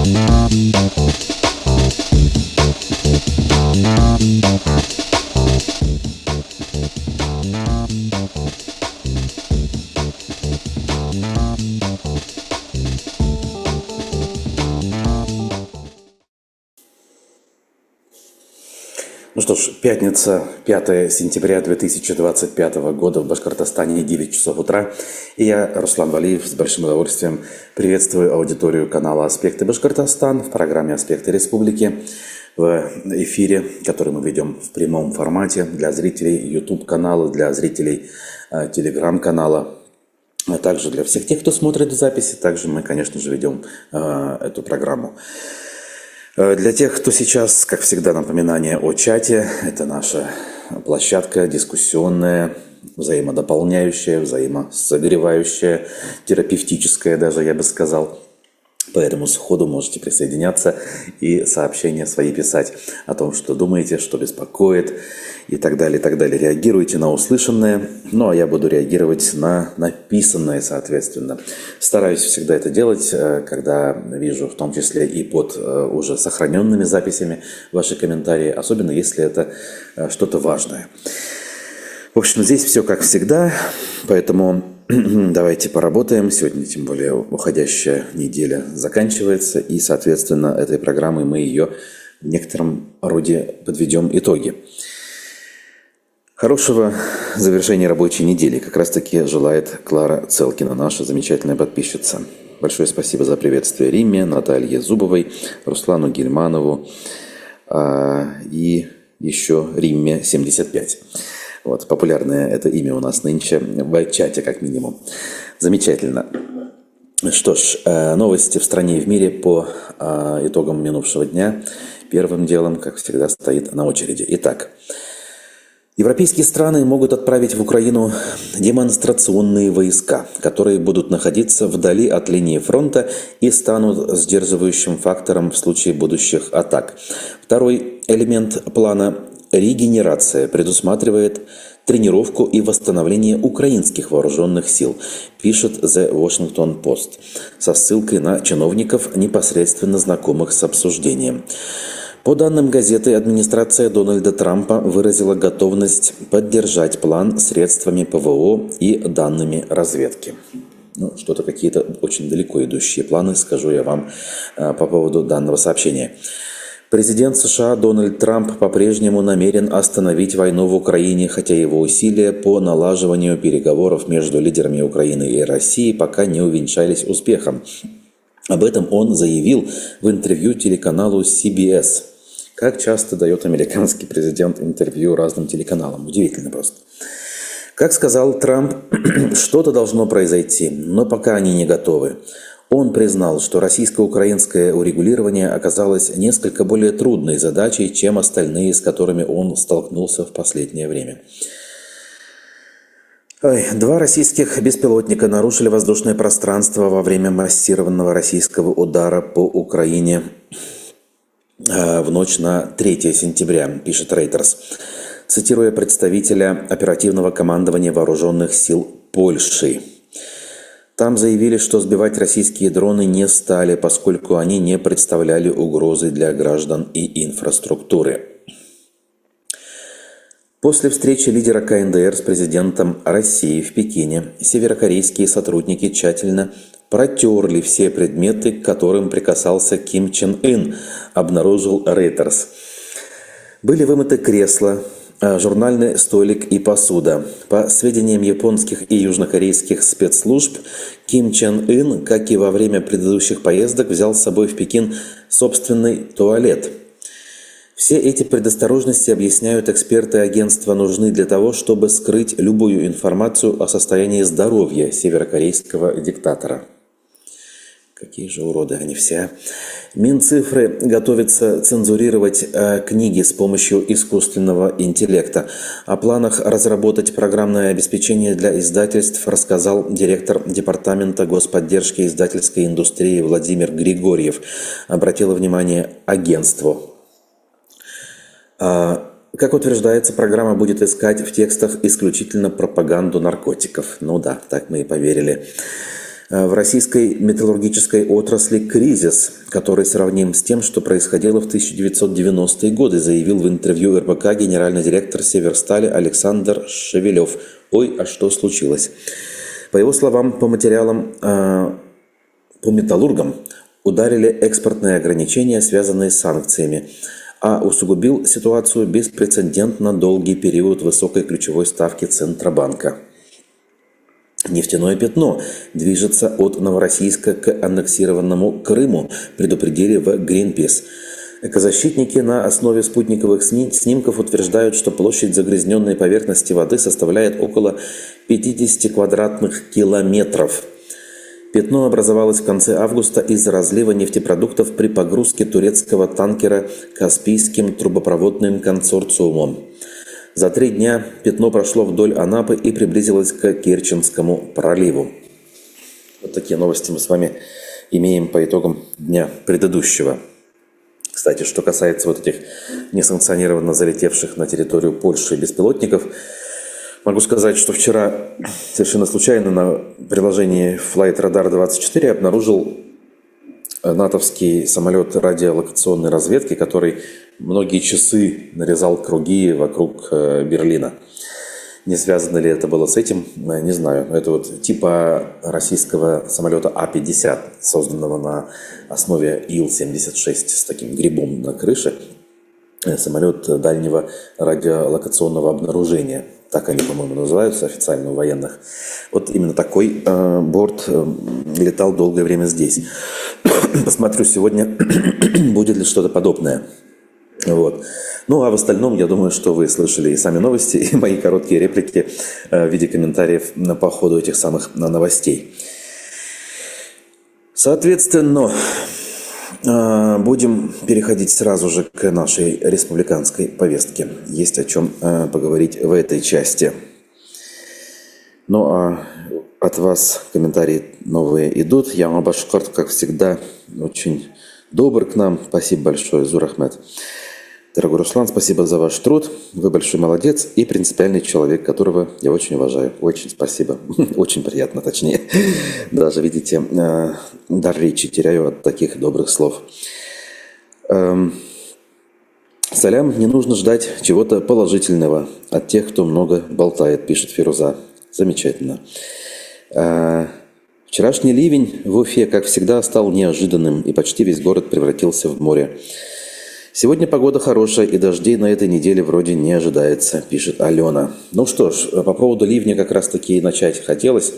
Ну что ж, пятница, 5 сентября 2025 года в Башкортостане, 9 часов утра. И я, Руслан Валиев, с большим удовольствием приветствую аудиторию канала «Аспекты Башкортостан» в программе «Аспекты Республики» в эфире, который мы ведем в прямом формате для зрителей YouTube-канала, для зрителей Telegram-канала, а также для всех тех, кто смотрит в записи. Также мы, конечно же, ведем эту программу. Для тех, кто сейчас, как всегда, напоминание о чате. Это наша площадка дискуссионная, взаимодополняющая, взаимосогревающая, терапевтическая даже, я бы сказал. Поэтому сходу можете присоединяться и сообщения свои писать о том, что думаете, что беспокоит и так далее, и так далее. Реагируйте на услышанное, ну а я буду реагировать на написанное, соответственно. Стараюсь всегда это делать, когда вижу, в том числе и под уже сохраненными записями, ваши комментарии, особенно если это что-то важное. В общем, здесь все как всегда, поэтому давайте поработаем. Сегодня, тем более, уходящая неделя заканчивается, и, соответственно, этой программой мы ее в некотором роде подведем итоги. Хорошего завершения рабочей недели как раз-таки желает Клара Целкина, наша замечательная подписчица. Большое спасибо за приветствие Римме, Наталье Зубовой, Руслану Гильманову и еще Римме 75. Вот, популярное это имя у нас нынче в чате, как минимум. Замечательно. Что ж, новости в стране и в мире по итогам минувшего дня. Первым делом, как всегда, стоит на очереди. Итак, европейские страны могут отправить в Украину демонстрационные войска, которые будут находиться вдали от линии фронта и станут сдерживающим фактором в случае будущих атак. Второй элемент плана – регенерация предусматривает тренировку и восстановление украинских вооруженных сил, пишет The Washington Post, со ссылкой на чиновников, непосредственно знакомых с обсуждением. По данным газеты, администрация Дональда Трампа выразила готовность поддержать план средствами ПВО и данными разведки. Ну, что-то какие-то очень далеко идущие планы, скажу я вам по поводу данного сообщения. Президент США Дональд Трамп по-прежнему намерен остановить войну в Украине, хотя его усилия по налаживанию переговоров между лидерами Украины и России пока не увенчались успехом. Об этом он заявил в интервью телеканалу CBS. Как часто дает американский президент интервью разным телеканалам? Удивительно просто. Как сказал Трамп, что-то должно произойти, но пока они не готовы. Он признал, что российско-украинское урегулирование оказалось несколько более трудной задачей, чем остальные, с которыми он столкнулся в последнее время. Два российских беспилотника нарушили воздушное пространство во время массированного российского удара по Украине в ночь на 3 сентября, пишет Reuters, цитируя представителя оперативного командования вооруженных сил Польши. Там заявили, что сбивать российские дроны не стали, поскольку они не представляли угрозы для граждан и инфраструктуры. После встречи лидера КНДР с президентом России в Пекине северокорейские сотрудники тщательно протерли все предметы, к которым прикасался Ким Чен Ын, обнаружил Reuters. Были вымыты кресла, журнальный столик и посуда. По сведениям японских и южнокорейских спецслужб, Ким Чен Ын, как и во время предыдущих поездок, взял с собой в Пекин собственный туалет. Все эти предосторожности, объясняют эксперты агентства, нужны для того, чтобы скрыть любую информацию о состоянии здоровья северокорейского диктатора. Какие же уроды они все. Минцифры готовится цензурировать книги с помощью искусственного интеллекта. О планах разработать программное обеспечение для издательств рассказал директор Департамента господдержки издательской индустрии Владимир Григорьев. Обратило внимание агентству. Как утверждается, программа будет искать в текстах исключительно пропаганду наркотиков. Ну да, так мы и поверили. В российской металлургической отрасли кризис, который сравним с тем, что происходило в 1990-е годы, заявил в интервью РБК генеральный директор Северстали Александр Шевелев. Ой, а что случилось? По его словам, по материалам, по металлургам ударили экспортные ограничения, связанные с санкциями, а усугубил ситуацию беспрецедентно долгий период высокой ключевой ставки Центробанка. Нефтяное пятно движется от Новороссийска к аннексированному Крыму, предупредили в Greenpeace. Экозащитники на основе спутниковых снимков утверждают, что площадь загрязненной поверхности воды составляет около 50 квадратных километров. Пятно образовалось в конце августа из-за разлива нефтепродуктов при погрузке турецкого танкера Каспийским трубопроводным консорциумом. За 3 дня пятно прошло вдоль Анапы и приблизилось к Керченскому проливу. Вот такие новости мы с вами имеем по итогам дня предыдущего. Кстати, что касается вот этих несанкционированно залетевших на территорию Польши беспилотников, могу сказать, что вчера совершенно случайно на приложении Flight Radar 24 обнаружил натовский самолет радиолокационной разведки, который многие часы нарезал круги вокруг Берлина. Не связано ли это было с этим, не знаю. Это вот типа российского самолета А-50, созданного на основе Ил-76 с таким грибом на крыше. Самолет дальнего радиолокационного обнаружения. Так они, по-моему, называются официально у военных. Вот именно такой борт летал долгое время здесь. Посмотрю сегодня, будет ли что-то подобное. Вот. Ну, а в остальном, я думаю, что вы слышали и сами новости, и мои короткие реплики в виде комментариев по ходу этих самых новостей. Соответственно, будем переходить сразу же к нашей республиканской повестке. Есть о чем поговорить в этой части. Ну, а от вас комментарии новые идут. Яма Башкорт, как всегда, очень добр к нам. Спасибо большое, Зурахмет. Дорогой Руслан, спасибо за ваш труд. Вы большой молодец и принципиальный человек, которого я очень уважаю. Очень спасибо. Очень приятно, точнее. Даже, видите, дар речи теряю от таких добрых слов. Салям, не нужно ждать чего-то положительного от тех, кто много болтает, пишет Фируза. Замечательно. Вчерашний ливень в Уфе, как всегда, стал неожиданным, и почти весь город превратился в море. Сегодня погода хорошая, и дождей на этой неделе вроде не ожидается, пишет Алена. Ну что ж, по поводу ливня как раз-таки и начать хотелось.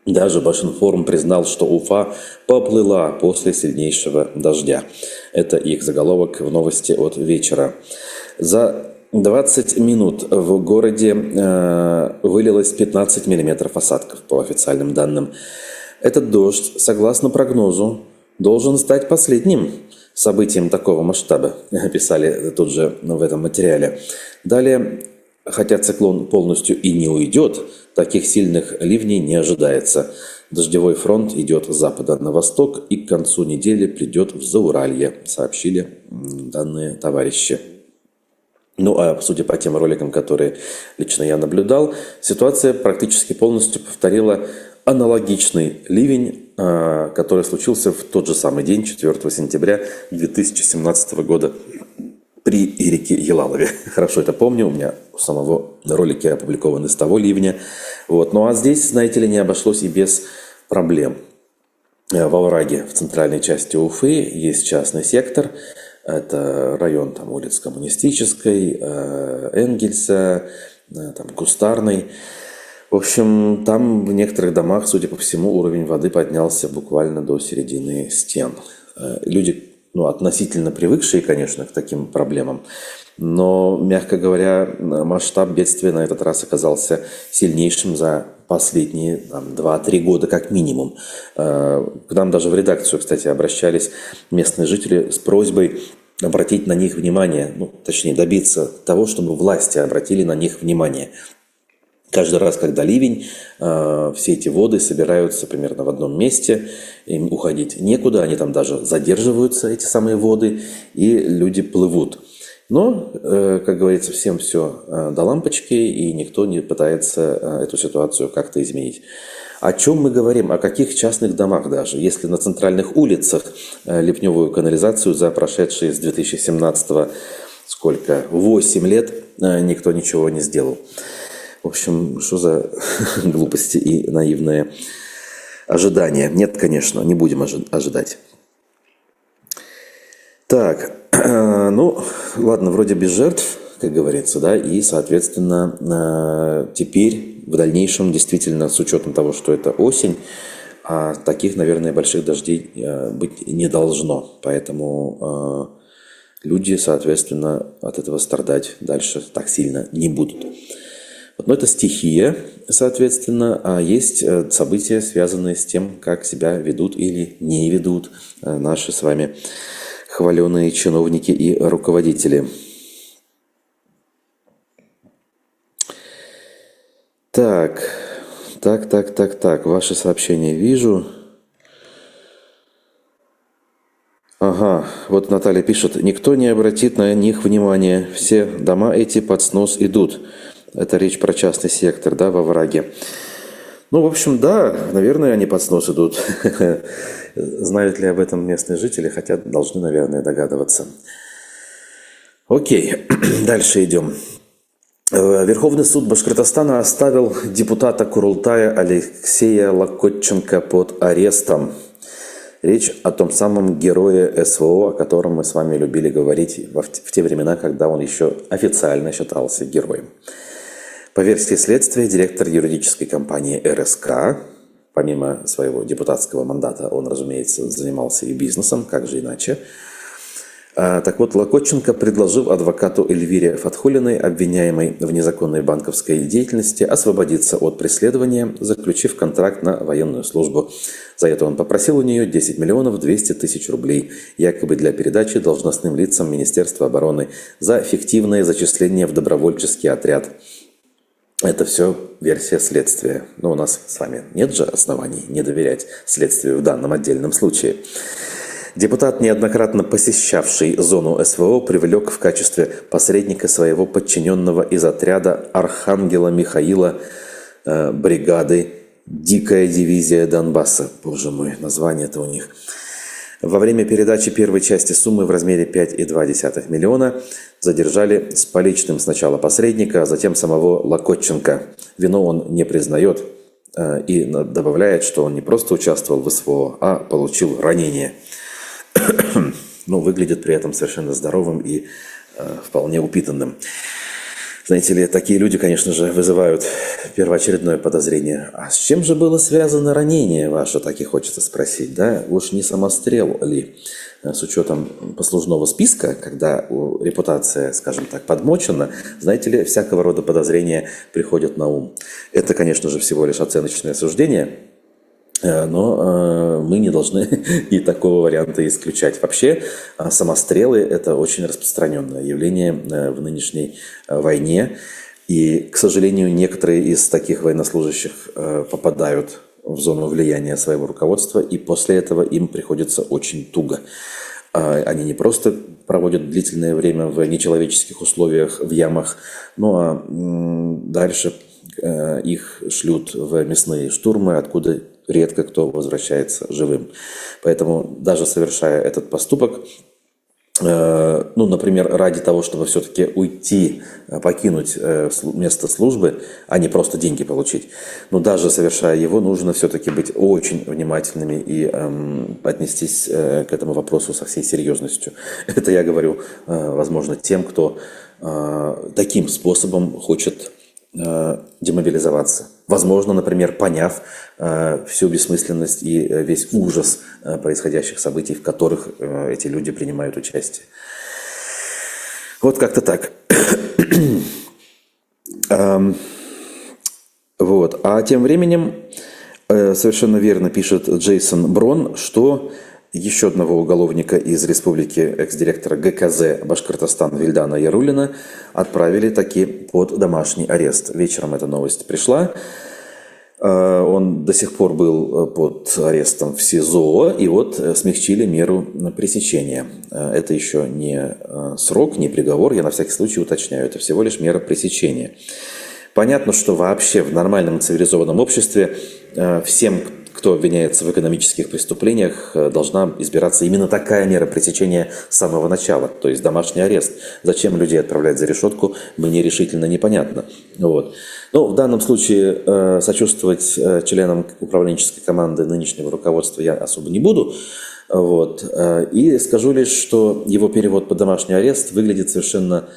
Даже Башинформ признал, что Уфа поплыла после сильнейшего дождя. Это их заголовок в новости от вечера. За 20 минут в городе вылилось 15 миллиметров осадков, по официальным данным. Этот дождь, согласно прогнозу, должен стать последним событием такого масштаба, писали тут же в этом материале. Далее, хотя циклон полностью и не уйдет, таких сильных ливней не ожидается. Дождевой фронт идет с запада на восток и к концу недели придет в Зауралье, сообщили данные товарищи. Ну а судя по тем роликам, которые лично я наблюдал, ситуация практически полностью повторила аналогичный ливень, который случился в тот же самый день, 4 сентября 2017 года при реке Елалове. Хорошо это помню, у меня у самого ролики опубликованы с того ливня. Вот. Ну а здесь, знаете ли, не обошлось и без проблем. В овраге в центральной части Уфы есть частный сектор. Это район там, улиц Коммунистической, Энгельса, там, Кустарной. В общем, там в некоторых домах, судя по всему, уровень воды поднялся буквально до середины стен. Люди, относительно привыкшие, конечно, к таким проблемам, но, мягко говоря, масштаб бедствия на этот раз оказался сильнейшим за последние 2-3 года как минимум. К нам даже в редакцию, кстати, обращались местные жители с просьбой обратить на них внимание, точнее добиться того, чтобы власти обратили на них внимание. Каждый раз, когда ливень, все эти воды собираются примерно в одном месте, им уходить некуда, они там даже задерживаются, эти самые воды, и люди плывут. Но, как говорится, всем все до лампочки, и никто не пытается эту ситуацию как-то изменить. О чем мы говорим? О каких частных домах даже? Если на центральных улицах ливневую канализацию за прошедшие с 2017 сколько? 8 лет никто ничего не сделал. В общем, что за глупости и наивные ожидания? Нет, конечно, не будем ожидать. Так, ну, ладно, вроде без жертв, как говорится, да, и, соответственно, теперь в дальнейшем, действительно, с учетом того, что это осень, таких, наверное, больших дождей быть не должно, поэтому люди, соответственно, от этого страдать дальше так сильно не будут. Но это стихия, соответственно, а есть события, связанные с тем, как себя ведут или не ведут наши с вами хваленые чиновники и руководители. Так, ваши сообщения вижу. Ага, вот Наталья пишет, никто не обратит на них внимания, все дома эти под снос идут. Это речь про частный сектор, да, во враге. Ну, в общем, да, наверное, они под снос идут. Знают ли об этом местные жители, хотя должны, наверное, догадываться. Окей, дальше идем. Верховный суд Башкортостана оставил депутата Курултая Алексея Локотченко под арестом. Речь о том самом герое СВО, о котором мы с вами любили говорить в те времена, когда он еще официально считался героем. По версии следствия, директор юридической компании РСК, помимо своего депутатского мандата, он, разумеется, занимался и бизнесом, как же иначе. Так вот, Локотченко предложил адвокату Эльвире Фатхулиной, обвиняемой в незаконной банковской деятельности, освободиться от преследования, заключив контракт на военную службу. За это он попросил у нее 10 миллионов 200 тысяч рублей, якобы для передачи должностным лицам Министерства обороны за фиктивное зачисление в добровольческий отряд. Это все версия следствия. Но у нас с вами нет же оснований не доверять следствию в данном отдельном случае. Депутат, неоднократно посещавший зону СВО, привлек в качестве посредника своего подчиненного из отряда Архангела Михаила бригады «Дикая дивизия Донбасса». Боже мой, название-то у них. Во время передачи первой части суммы в размере 5,2 миллиона задержали с поличным сначала посредника, а затем самого Локотченко. Вину он не признает и добавляет, что он не просто участвовал в СВО, а получил ранение. Но выглядит при этом совершенно здоровым и вполне упитанным. Знаете ли, такие люди, конечно же, вызывают первоочередное подозрение. А с чем же было связано ранение ваше, так и хочется спросить, да? Уж не самострел ли? С учетом послужного списка, когда репутация, скажем так, подмочена, знаете ли, всякого рода подозрения приходят на ум. Это, конечно же, всего лишь оценочное суждение, но мы не должны и такого варианта исключать. Вообще, самострелы – это очень распространенное явление в нынешней войне. И, к сожалению, некоторые из таких военнослужащих попадают в зону влияния своего руководства, и после этого им приходится очень туго. Они не просто проводят длительное время в нечеловеческих условиях, в ямах, но дальше их шлют в мясные штурмы, откуда редко кто возвращается живым. Поэтому даже совершая этот поступок, например, ради того, чтобы все-таки уйти, покинуть место службы, а не просто деньги получить, даже совершая его, нужно все-таки быть очень внимательными и отнестись к этому вопросу со всей серьезностью. Это я говорю, возможно, тем, кто таким способом хочет демобилизоваться. Возможно, например, поняв всю бессмысленность и весь ужас происходящих событий, в которых эти люди принимают участие. Вот как-то так. Вот. А тем временем, совершенно верно пишет Джейсон Брон, что еще одного уголовника из республики, экс-директора ГКЗ Башкортостан Вильдана Яруллина отправили таки под домашний арест. Вечером эта новость пришла. Он до сих пор был под арестом в СИЗО, и вот смягчили меру пресечения. Это еще не срок, не приговор, я на всякий случай уточняю, это всего лишь мера пресечения. Понятно, что вообще в нормальном цивилизованном обществе всем, кто обвиняется в экономических преступлениях, должна избираться именно такая мера пресечения с самого начала, то есть домашний арест. Зачем людей отправлять за решетку, мне решительно непонятно. Вот. Но в данном случае сочувствовать членам управленческой команды нынешнего руководства я особо не буду. Вот. И скажу лишь, что его перевод под домашний арест выглядит совершенно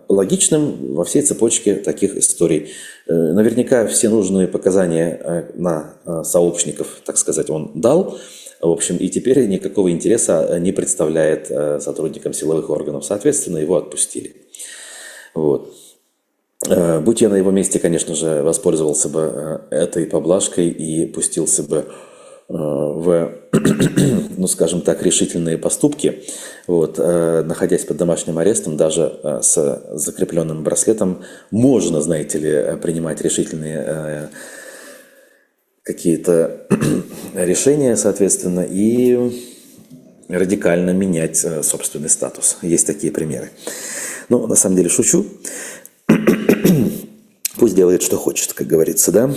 логичным во всей цепочке таких историй. Наверняка все нужные показания на сообщников, так сказать, он дал. В общем, и теперь никакого интереса не представляет сотрудникам силовых органов. Соответственно, его отпустили. Вот. Будь я на его месте, конечно же, воспользовался бы этой поблажкой и пустился бы в, ну, скажем так, решительные поступки, вот, находясь под домашним арестом, даже с закрепленным браслетом, можно, знаете ли, принимать решительные какие-то решения, соответственно, и радикально менять собственный статус. Есть такие примеры. Но на самом деле шучу. Пусть делает, что хочет, как говорится, да?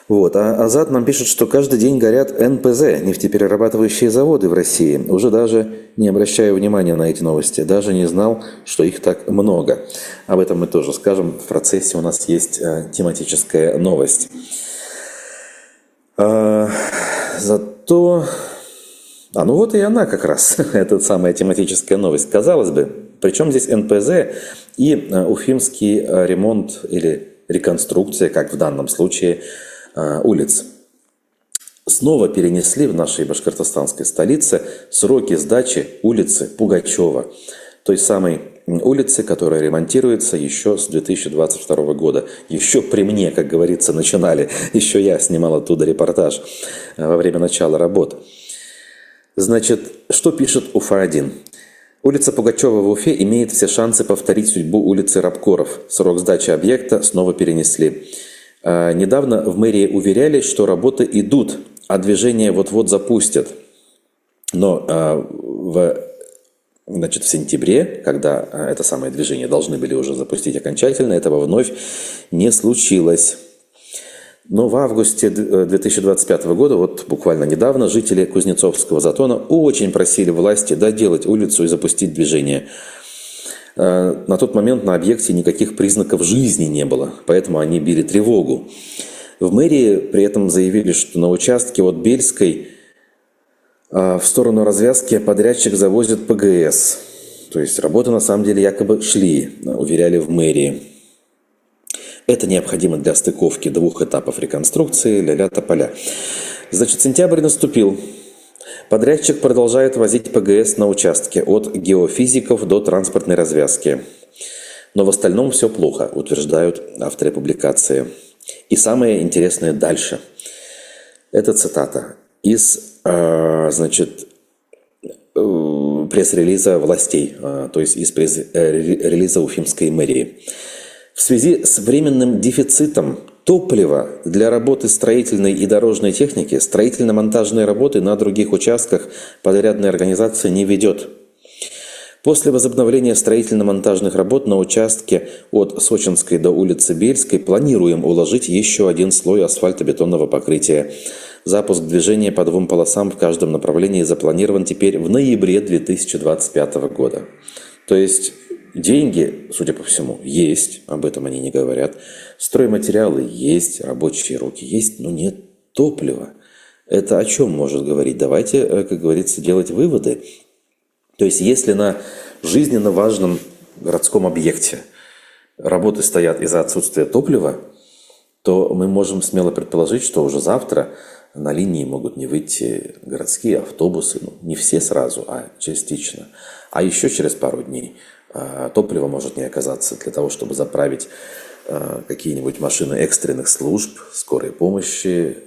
Вот. А Азат нам пишет, что каждый день горят НПЗ, нефтеперерабатывающие заводы в России. Уже даже не обращаю внимания на эти новости. Даже не знал, что их так много. Об этом мы тоже скажем. В процессе у нас есть тематическая новость. Зато... ну вот и она как раз, эта самая тематическая новость. Казалось бы, причем здесь НПЗ и уфимский ремонт или реконструкция, как в данном случае, улиц. Снова перенесли в нашей башкортостанской столице сроки сдачи улицы Пугачева, той самой улицы, которая ремонтируется еще с 2022 года. Еще при мне, как говорится, начинали. Еще я снимал оттуда репортаж во время начала работ. Значит, что пишет Уфа-1? Улица Пугачева в Уфе имеет все шансы повторить судьбу улицы Рабкоров. Срок сдачи объекта снова перенесли. Недавно в мэрии уверяли, что работы идут, а движение вот-вот запустят. Но в сентябре, когда это самое движение должны были уже запустить окончательно, этого вновь не случилось. Но в августе 2025 года, вот буквально недавно, жители Кузнецовского затона очень просили власти доделать улицу и запустить движение. На тот момент на объекте никаких признаков жизни не было, поэтому они били тревогу. В мэрии при этом заявили, что на участке от Бельской в сторону развязки подрядчик завозит ПГС. То есть работы на самом деле якобы шли, уверяли в мэрии. Это необходимо для стыковки двух этапов реконструкции, ля-ля тополя. Значит, сентябрь наступил. Подрядчик продолжает возить ПГС на участке от геофизиков до транспортной развязки. Но в остальном все плохо, утверждают авторы публикации. И самое интересное дальше. Это цитата из, пресс-релиза властей, то есть из пресс-релиза Уфимской мэрии. В связи с временным дефицитом топлива для работы строительной и дорожной техники строительно-монтажные работы на других участках подрядная организация не ведет. После возобновления строительно-монтажных работ на участке от Сочинской до улицы Бельской планируем уложить еще один слой асфальтобетонного покрытия. Запуск движения по двум полосам в каждом направлении запланирован теперь в ноябре 2025 года. То есть деньги, судя по всему, есть, об этом они не говорят. Стройматериалы есть, рабочие руки есть, но нет топлива. Это о чем может говорить? Давайте, как говорится, делать выводы. То есть если на жизненно важном городском объекте работы стоят из-за отсутствия топлива, то мы можем смело предположить, что уже завтра на линии могут не выйти городские автобусы. Не все сразу, а частично. А еще через пару дней топлива может не оказаться для того, чтобы заправить какие-нибудь машины экстренных служб, скорой помощи.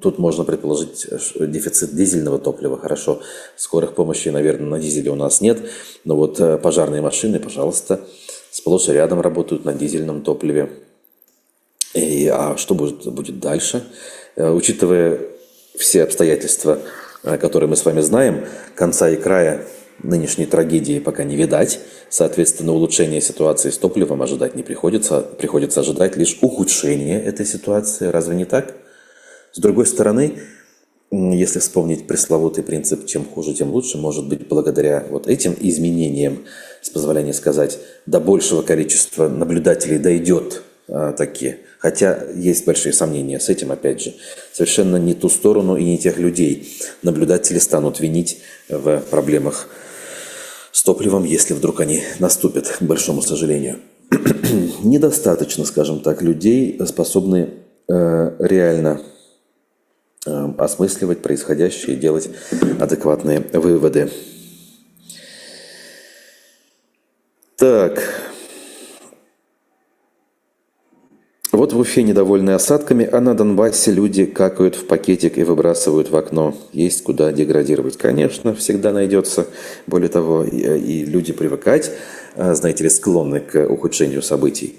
Тут можно предположить дефицит дизельного топлива. Хорошо, скорых помощи, наверное, на дизеле у нас нет. Но вот пожарные машины, пожалуйста, сплошь и рядом работают на дизельном топливе. А что будет дальше? Учитывая все обстоятельства, которые мы с вами знаем, конца и края нынешней трагедии пока не видать. Соответственно, улучшения ситуации с топливом ожидать не приходится. Приходится ожидать лишь ухудшения этой ситуации. Разве не так? С другой стороны, если вспомнить пресловутый принцип «чем хуже, тем лучше», может быть, благодаря вот этим изменениям, с позволения сказать, до большего количества наблюдателей дойдет таки. Хотя есть большие сомнения с этим, опять же. Совершенно не ту сторону и не тех людей наблюдатели станут винить в проблемах с топливом, если вдруг они наступят, к большому сожалению. Недостаточно, скажем так, людей, способны реально осмысливать происходящее и делать адекватные выводы. Так. Вот в Уфе недовольны осадками, а на Донбассе люди какают в пакетик и выбрасывают в окно. Есть куда деградировать. Конечно, всегда найдется. Более того, и люди привыкать, знаете ли, склонны к ухудшению событий.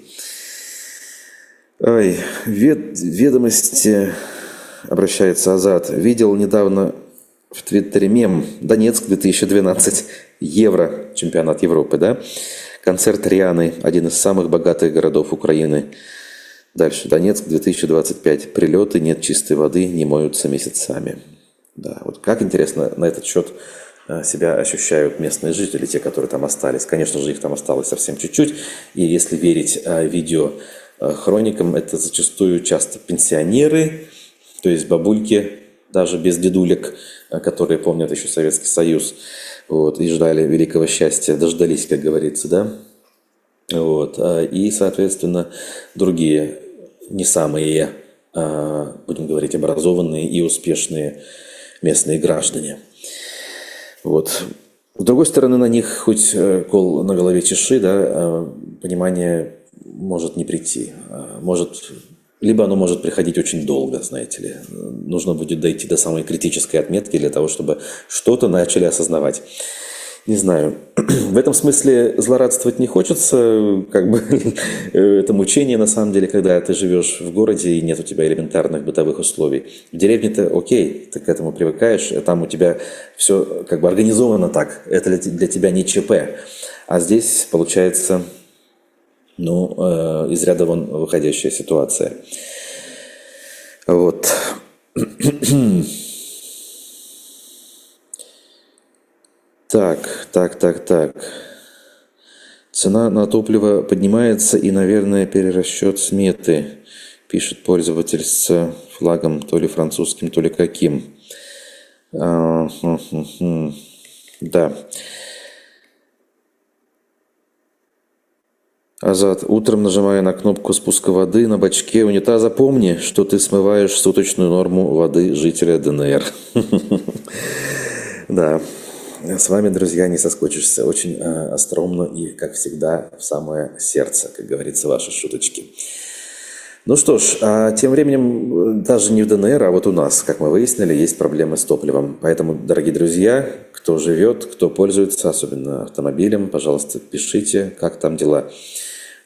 Ой, ведомости, обращается Азат. Видел недавно в Твиттере мем. Донецк 2012. Евро. Чемпионат Европы, да? Концерт Рианы. Один из самых богатых городов Украины. Дальше. Донецк 2025. Прилеты, нет чистой воды, не моются месяцами. Да, вот как интересно на этот счет себя ощущают местные жители, те, которые там остались. Конечно же, их там осталось совсем чуть-чуть. И если верить видео хроникам, это зачастую часто пенсионеры, то есть бабульки, даже без дедулек, которые помнят еще Советский Союз, вот, и ждали великого счастья, дождались, как говорится, да. Вот, и, соответственно, другие не самые, будем говорить, образованные и успешные местные граждане. Вот. С другой стороны, на них хоть кол на голове чеши, да, понимание может не прийти. Либо оно может приходить очень долго, знаете ли. Нужно будет дойти до самой критической отметки для того, чтобы что-то начали осознавать. Не знаю. В этом смысле злорадствовать не хочется. Как бы это мучение, на самом деле, когда ты живешь в городе и нет у тебя элементарных бытовых условий. В деревне-то окей, ты к этому привыкаешь, там у тебя все как бы организовано так. Это для тебя не ЧП. А здесь получается, из ряда вон выходящая ситуация. Вот. Так. Цена на топливо поднимается и, наверное, перерасчет сметы, пишет пользователь с флагом то ли французским, то ли каким. Да. Азат, утром нажимая на кнопку спуска воды на бачке унитаза, помни, что ты смываешь суточную норму воды жителя ДНР. Да. С вами, друзья, не соскучишься. Очень остроумно и, как всегда, в самое сердце, как говорится, ваши шуточки. Ну что ж, тем временем даже не в ДНР, а вот у нас, как мы выяснили, есть проблемы с топливом. Поэтому, дорогие друзья, кто живет, кто пользуется, особенно автомобилем, пожалуйста, пишите, как там дела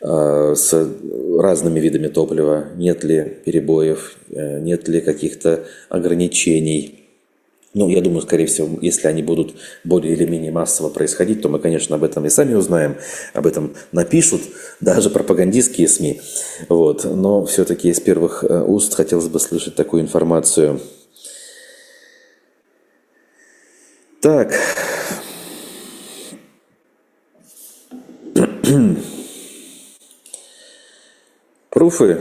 с разными видами топлива, нет ли перебоев, нет ли каких-то ограничений. Я думаю, скорее всего, если они будут более или менее массово происходить, то мы, конечно, об этом и сами узнаем, об этом напишут даже пропагандистские СМИ. Вот. Но все-таки из первых уст хотелось бы слышать такую информацию. Так. Пруфы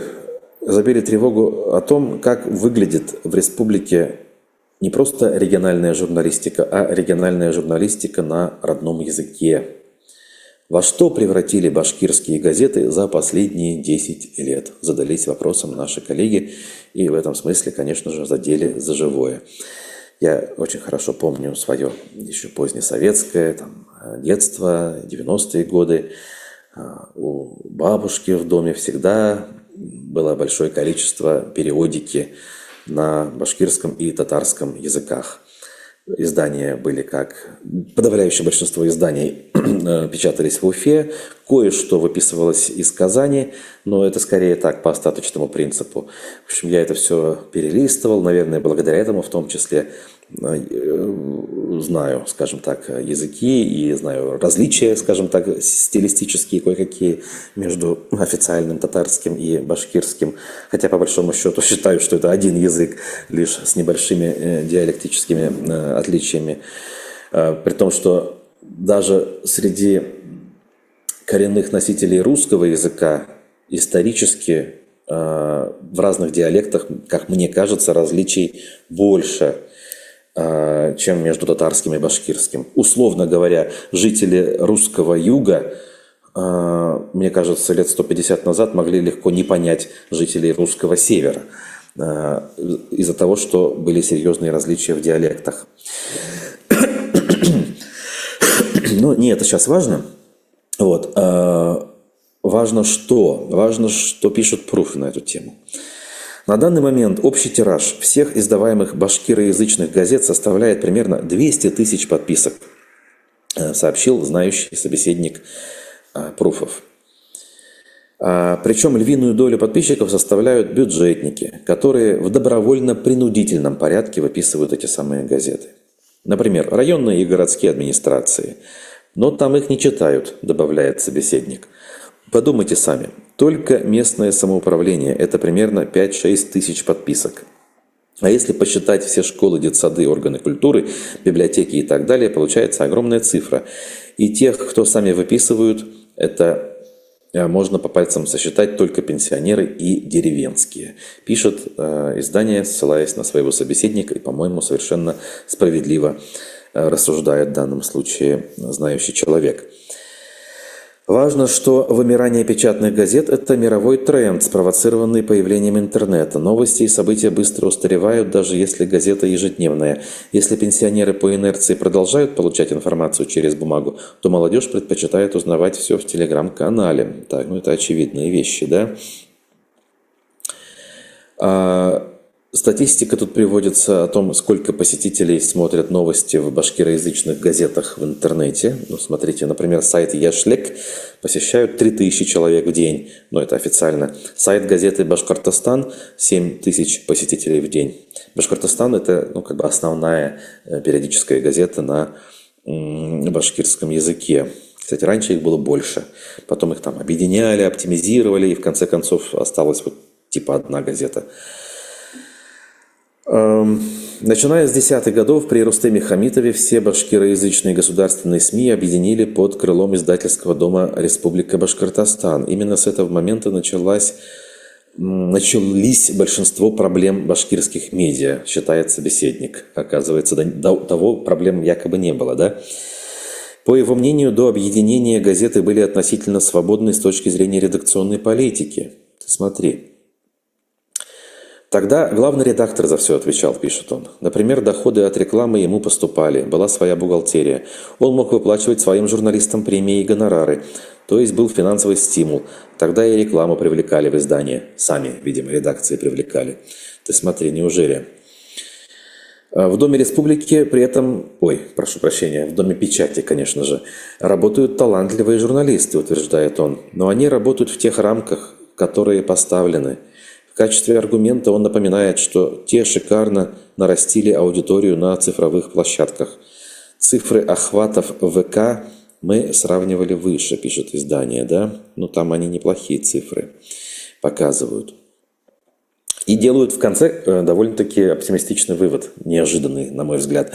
забили тревогу о том, как выглядит в республике не просто региональная журналистика, а региональная журналистика на родном языке. Во что превратили башкирские газеты за последние 10 лет? Задались вопросом наши коллеги и в этом смысле, конечно же, задели за живое. Я очень хорошо помню свое еще позднесоветское детство, 90-е годы. У бабушки в доме всегда было большое количество периодики на башкирском и татарском языках. Издания были как... Подавляющее большинство изданий печатались в Уфе, кое-что выписывалось из Казани, но это скорее так, по остаточному принципу. В общем, я это все перелистывал, наверное, благодаря этому в том числе знаю, скажем так, языки и знаю различия, скажем так, стилистические кое-какие между официальным татарским и башкирским. Хотя, по большому счету, считаю, что это один язык, лишь с небольшими диалектическими отличиями. При том, что даже среди коренных носителей русского языка исторически в разных диалектах, как мне кажется, различий больше, чем между татарским и башкирским. Условно говоря, жители русского юга, мне кажется, лет 150 назад могли легко не понять жителей русского севера из-за того, что были серьезные различия в диалектах. Но не это сейчас важно. Вот. Важно, что пишут пруфы на эту тему. На данный момент общий тираж всех издаваемых башкироязычных газет составляет примерно 200 тысяч подписок, сообщил знающий собеседник пруфов. Причем львиную долю подписчиков составляют бюджетники, которые в добровольно-принудительном порядке выписывают эти самые газеты. Например, районные и городские администрации. Но там их не читают, добавляет собеседник. Подумайте сами, только местное самоуправление – это примерно 5-6 тысяч подписок. А если посчитать все школы, детсады, органы культуры, библиотеки и так далее, получается огромная цифра. И тех, кто сами выписывают, это можно по пальцам сосчитать только пенсионеры и деревенские. Пишет издание, ссылаясь на своего собеседника, и, по-моему, совершенно справедливо рассуждает в данном случае знающий человек. Важно, что вымирание печатных газет – это мировой тренд, спровоцированный появлением интернета. Новости и события быстро устаревают, даже если газета ежедневная. Если пенсионеры по инерции продолжают получать информацию через бумагу, то молодежь предпочитает узнавать все в телеграм-канале. Так, это очевидные вещи, да? Статистика тут приводится о том, сколько посетителей смотрят новости в башкироязычных газетах в интернете. Смотрите, например, сайт Яшлек посещают 3000 человек в день. Это официально. Сайт газеты Башкортостан 7000 посетителей в день. Башкортостан – это основная периодическая газета на башкирском языке. Кстати, раньше их было больше. Потом их там объединяли, оптимизировали, и в конце концов осталась одна газета. Начиная с 10-х годов при Рустеме Хамитове все башкироязычные государственные СМИ объединили под крылом издательского дома «Республика Башкортостан». Именно с этого момента начались большинство проблем башкирских медиа, считает собеседник. Оказывается, до того проблем якобы не было, да? По его мнению, до объединения газеты были относительно свободны с точки зрения редакционной политики. Смотри. Тогда главный редактор за все отвечал, пишет он. Например, доходы от рекламы ему поступали, была своя бухгалтерия. Он мог выплачивать своим журналистам премии и гонорары, то есть был финансовый стимул. Тогда и рекламу привлекали в издание. Сами, видимо, редакции привлекали. Ты смотри, неужели? В Доме Республики при этом, в Доме Печати, конечно же, работают талантливые журналисты, утверждает он. Но они работают в тех рамках, которые поставлены. В качестве аргумента он напоминает, что те шикарно нарастили аудиторию на цифровых площадках. Цифры охватов ВК мы сравнивали выше, пишет издание, да? Там они неплохие цифры показывают. И делают в конце довольно-таки оптимистичный вывод, неожиданный, на мой взгляд.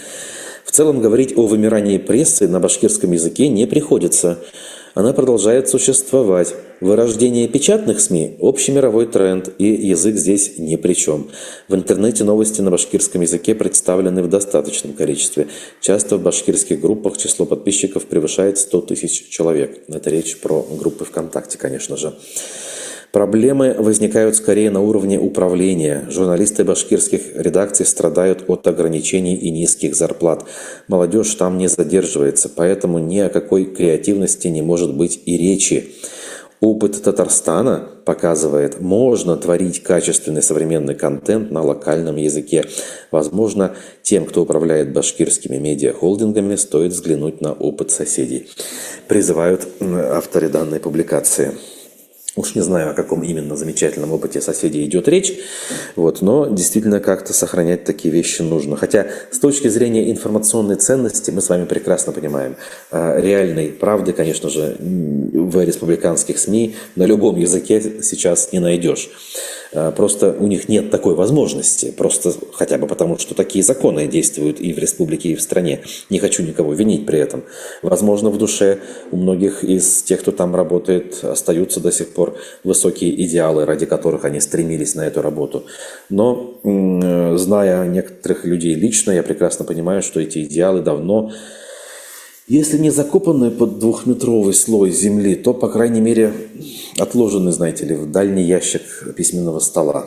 В целом говорить о вымирании прессы на башкирском языке не приходится. Она продолжает существовать. Вырождение печатных СМИ – общемировой тренд, и язык здесь ни при чем. В интернете новости на башкирском языке представлены в достаточном количестве. Часто в башкирских группах число подписчиков превышает 100 тысяч человек. Это речь про группы ВКонтакте, конечно же. Проблемы возникают скорее на уровне управления. Журналисты башкирских редакций страдают от ограничений и низких зарплат. Молодежь там не задерживается, поэтому ни о какой креативности не может быть и речи. Опыт Татарстана показывает, можно творить качественный современный контент на локальном языке. Возможно, тем, кто управляет башкирскими медиахолдингами, стоит взглянуть на опыт соседей. Призывают авторы данной публикации. Уж не знаю, о каком именно замечательном опыте соседей идет речь, вот, но действительно как-то сохранять такие вещи нужно. Хотя с точки зрения информационной ценности мы с вами прекрасно понимаем, реальной правды, конечно же, в республиканских СМИ на любом языке сейчас не найдешь. Просто у них нет такой возможности, просто хотя бы потому, что такие законы действуют и в республике, и в стране. Не хочу никого винить при этом. Возможно, в душе у многих из тех, кто там работает, остаются до сих пор высокие идеалы, ради которых они стремились на эту работу. Но, зная некоторых людей лично, я прекрасно понимаю, что эти идеалы давно, если не закопаны под двухметровый слой земли, то, по крайней мере, отложены, знаете ли, в дальний ящик письменного стола.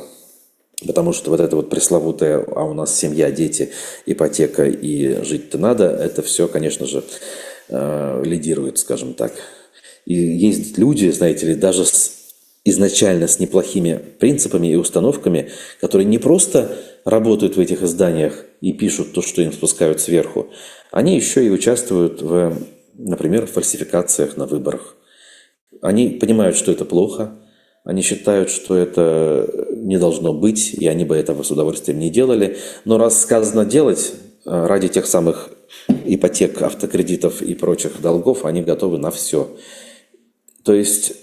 Потому что вот это вот пресловутое, а у нас семья, дети, ипотека и жить-то надо, это все, конечно же, лидирует, скажем так. И есть люди, знаете ли, даже изначально с неплохими принципами и установками, которые не просто работают в этих изданиях и пишут то, что им спускают сверху, они еще и участвуют в, например, в фальсификациях на выборах. Они понимают, что это плохо, они считают, что это не должно быть, и они бы этого с удовольствием не делали. Но раз сказано делать, ради тех самых ипотек, автокредитов и прочих долгов, они готовы на все. То есть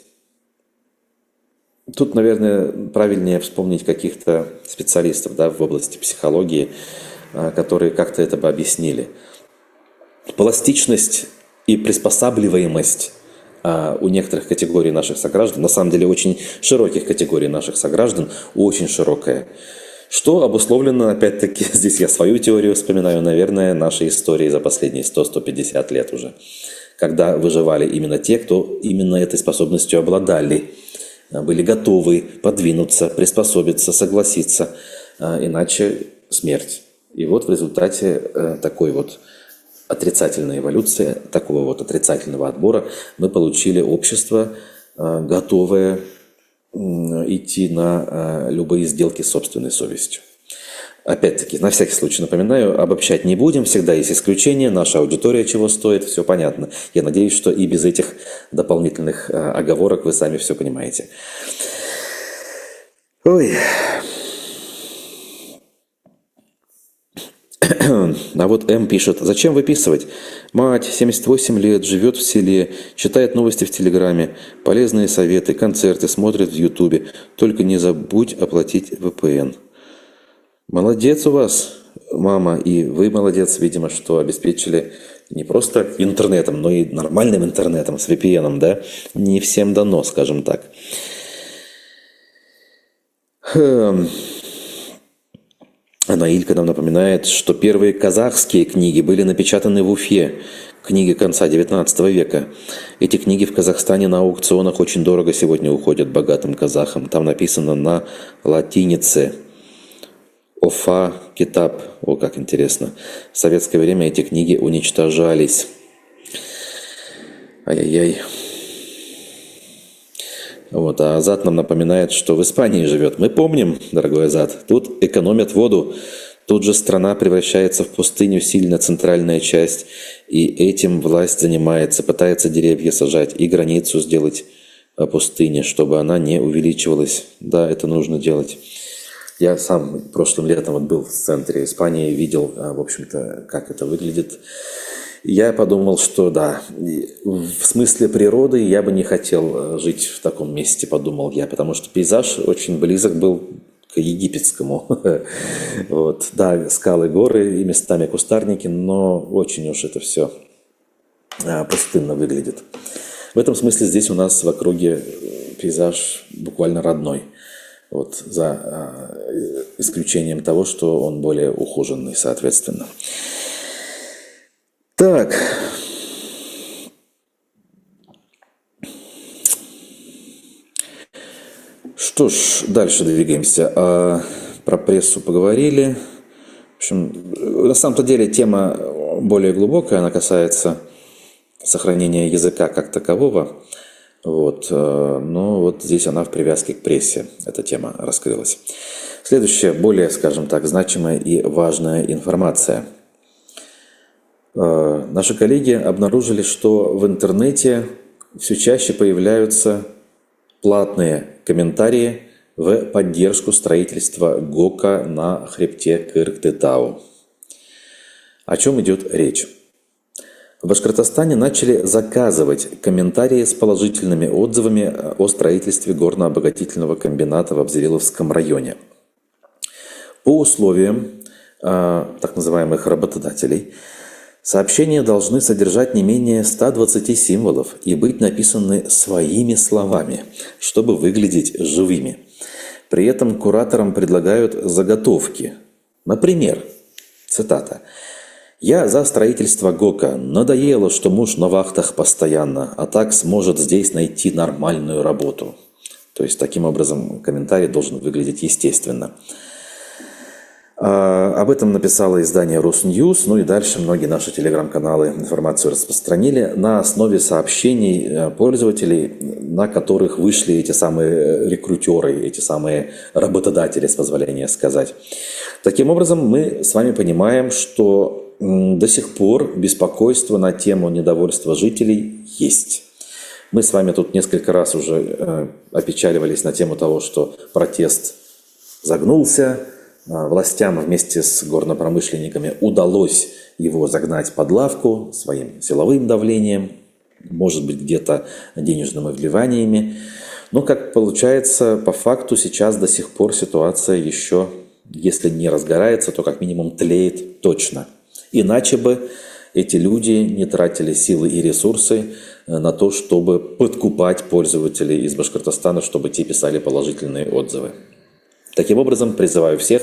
тут, наверное, правильнее вспомнить каких-то специалистов, да, в области психологии, которые как-то это бы объяснили. Пластичность и приспосабливаемость у некоторых категорий наших сограждан, на самом деле очень широких категорий наших сограждан, очень широкая. Что обусловлено, опять-таки, здесь я свою теорию вспоминаю, наверное, нашей истории за последние 100-150 лет уже, когда выживали именно те, кто именно этой способностью обладали, были готовы подвинуться, приспособиться, согласиться, иначе смерть. И вот в результате такой вот отрицательной эволюции, такого вот отрицательного отбора мы получили общество, готовое идти на любые сделки с собственной совестью. Опять-таки, на всякий случай напоминаю, обобщать не будем, всегда есть исключения, наша аудитория чего стоит, все понятно. Я надеюсь, что и без этих дополнительных оговорок вы сами все понимаете. Ой. А вот М пишет: зачем выписывать? Мать, 78 лет, живет в селе, читает новости в Телеграме, полезные советы, концерты, смотрит в Ютубе. Только не забудь оплатить VPN. Молодец у вас, мама, и вы молодец, видимо, что обеспечили не просто интернетом, но и нормальным интернетом с VPN, да? Не всем дано, скажем так. Анаилька нам напоминает, что первые казахские книги были напечатаны в Уфе, книги конца XIX века. Эти книги в Казахстане на аукционах очень дорого сегодня уходят богатым казахам. Там написано на латинице. Офа, Китаб. О, как интересно. В советское время эти книги уничтожались. Ай-яй-яй. Вот, а Азат нам напоминает, что в Испании живет. Мы помним, дорогой Азат, тут экономят воду. Тут же страна превращается в пустыню, сильно центральная часть. И этим власть занимается, пытается деревья сажать и границу сделать пустыни, чтобы она не увеличивалась. Да, это нужно делать. Я сам прошлым летом вот был в центре Испании, видел, в общем-то, как это выглядит. Я подумал, что да, в смысле природы я бы не хотел жить в таком месте, подумал я, потому что пейзаж очень близок был к египетскому. Вот. Да, скалы, горы и местами кустарники, но очень уж это все пустынно выглядит. В этом смысле здесь у нас в округе пейзаж буквально родной. Вот, за исключением того, что он более ухоженный, соответственно. Так. Что ж, дальше двигаемся. Про прессу поговорили. В общем, на самом-то деле тема более глубокая, она касается сохранения языка как такового. Вот. Но вот здесь она в привязке к прессе, эта тема раскрылась. Следующая, более, скажем так, значимая и важная информация. Наши коллеги обнаружили, что в интернете все чаще появляются платные комментарии в поддержку строительства ГОКа на хребте Кыргызстана. О чем идет речь? В Башкортостане начали заказывать комментарии с положительными отзывами о строительстве горно-обогатительного комбината в Абзириловском районе. По условиям так называемых работодателей, сообщения должны содержать не менее 120 символов и быть написаны своими словами, чтобы выглядеть живыми. При этом кураторам предлагают заготовки. Например, цитата: «Я за строительство ГОКа. Надоело, что муж на вахтах постоянно, а так сможет здесь найти нормальную работу». То есть, таким образом, комментарий должен выглядеть естественно. Об этом написало издание Русньюз, ну и дальше многие наши телеграм-каналы информацию распространили на основе сообщений пользователей, на которых вышли эти самые рекрутеры, эти самые работодатели, с позволения сказать. Таким образом, мы с вами понимаем, что до сих пор беспокойство на тему недовольства жителей есть. Мы с вами тут несколько раз уже опечаливались на тему того, что протест загнулся. Властям вместе с горнопромышленниками удалось его загнать под лавку своим силовым давлением, может быть, где-то денежными вливаниями. Но, как получается, по факту сейчас до сих пор ситуация еще, если не разгорается, то как минимум тлеет точно. Иначе бы эти люди не тратили силы и ресурсы на то, чтобы подкупать пользователей из Башкортостана, чтобы те писали положительные отзывы. Таким образом, призываю всех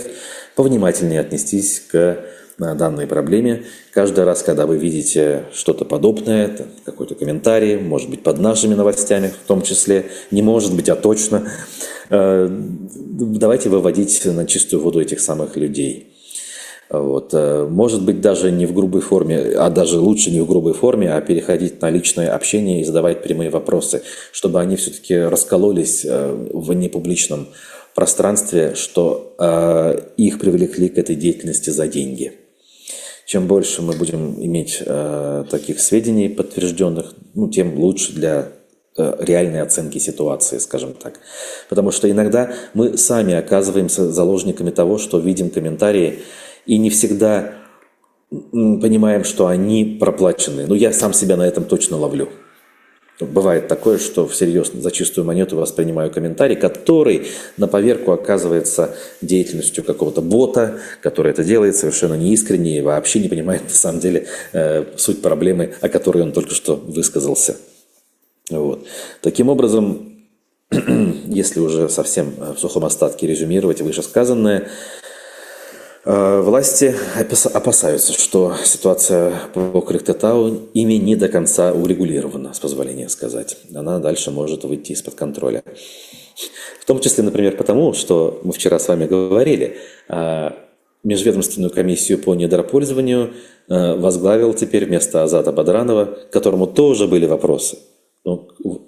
повнимательнее отнестись к данной проблеме. Каждый раз, когда вы видите что-то подобное, какой-то комментарий, может быть, под нашими новостями в том числе, не может быть, а точно, давайте выводить на чистую воду этих самых людей. Вот. Может быть, даже не в грубой форме, а даже лучше не в грубой форме, а переходить на личное общение и задавать прямые вопросы, чтобы они все-таки раскололись в непубличном пространстве, что их привлекли к этой деятельности за деньги. Чем больше мы будем иметь таких сведений подтвержденных, тем лучше для реальной оценки ситуации, скажем так. Потому что иногда мы сами оказываемся заложниками того, что видим комментарии, и не всегда понимаем, что они проплачены. Я сам себя на этом точно ловлю. Бывает такое, что всерьез за чистую монету воспринимаю комментарий, который на поверку оказывается деятельностью какого-то бота, который это делает совершенно неискренне и вообще не понимает на самом деле суть проблемы, о которой он только что высказался. Вот. Таким образом, если уже совсем в сухом остатке резюмировать вышесказанное, власти опасаются, что ситуация по Кыргызстану ими не до конца урегулирована, с позволения сказать. Она дальше может выйти из-под контроля. В том числе, например, потому, что мы вчера с вами говорили, межведомственную комиссию по недропользованию возглавил теперь вместо Азата Бадранова, к которому тоже были вопросы.